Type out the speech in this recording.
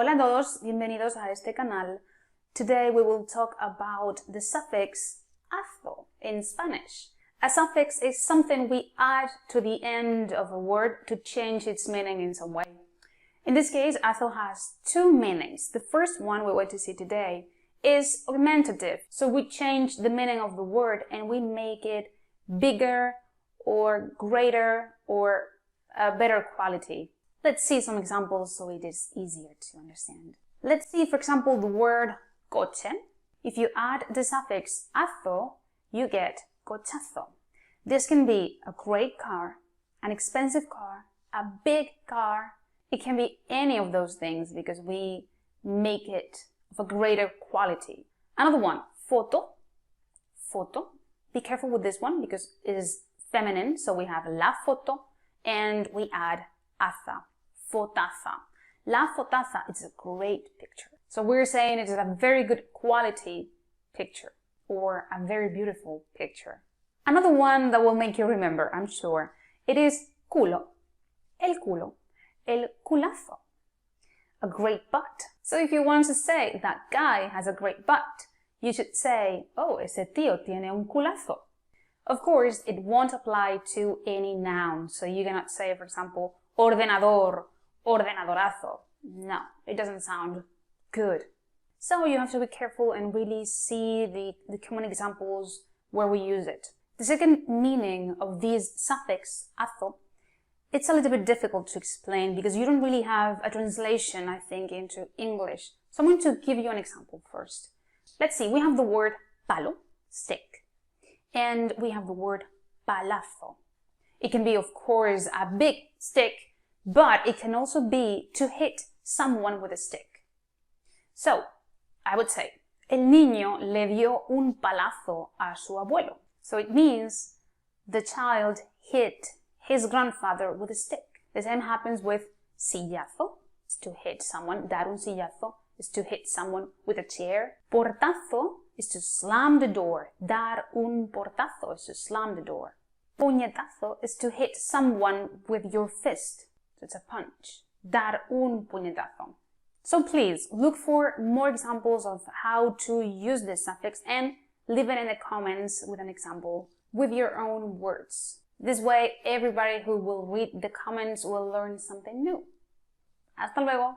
Hola a todos, bienvenidos a este canal. Today we will talk about the suffix azo in Spanish. A suffix is something we add to the end of a word to change its meaning in some way. In this case, azo has two meanings. The first one we want to see today is augmentative. So we change the meaning of the word and we make it bigger or greater or a better quality. Let's see some examples so it is easier to understand. Let's see, for example, the word coche. If you add the suffix azo, you get cochazo. This can be a great car, an expensive car, a big car. It can be any of those things because we make it of a greater quality. Another one, foto. Foto. Be careful with this one because it is feminine, so we have la foto and we add aza, fotaza. La fotaza is a great picture. So we're saying it is a very good quality picture or a very beautiful picture. Another one that will make you remember, I'm sure, it is culo, el culo, el culazo, a great butt. So if you want to say that guy has a great butt, you should say, oh, ese tío tiene un culazo. Of course, it won't apply to any noun. So you cannot say, for example, ordenador, ordenadorazo. No, it doesn't sound good. So you have to be careful and really see the common examples where we use it. The second meaning of this suffix, azo, it's a little bit difficult to explain because you don't really have a translation, I think, into English. So I'm going to give you an example first. Let's see, we have the word palo, stick, and we have the word palazo. It can be, of course, a big stick, but it can also be to hit someone with a stick. So, I would say, el niño le dio un palazo a su abuelo. So it means the child hit his grandfather with a stick. The same happens with sillazo, is to hit someone. Dar un sillazo is to hit someone with a chair. Portazo is to slam the door. Dar un portazo is to slam the door. Puñetazo is to hit someone with your fist. So it's a punch. Dar un puñetazo. So please look for more examples of how to use this suffix and leave it in the comments with an example with your own words. This way, everybody who will read the comments will learn something new. Hasta luego!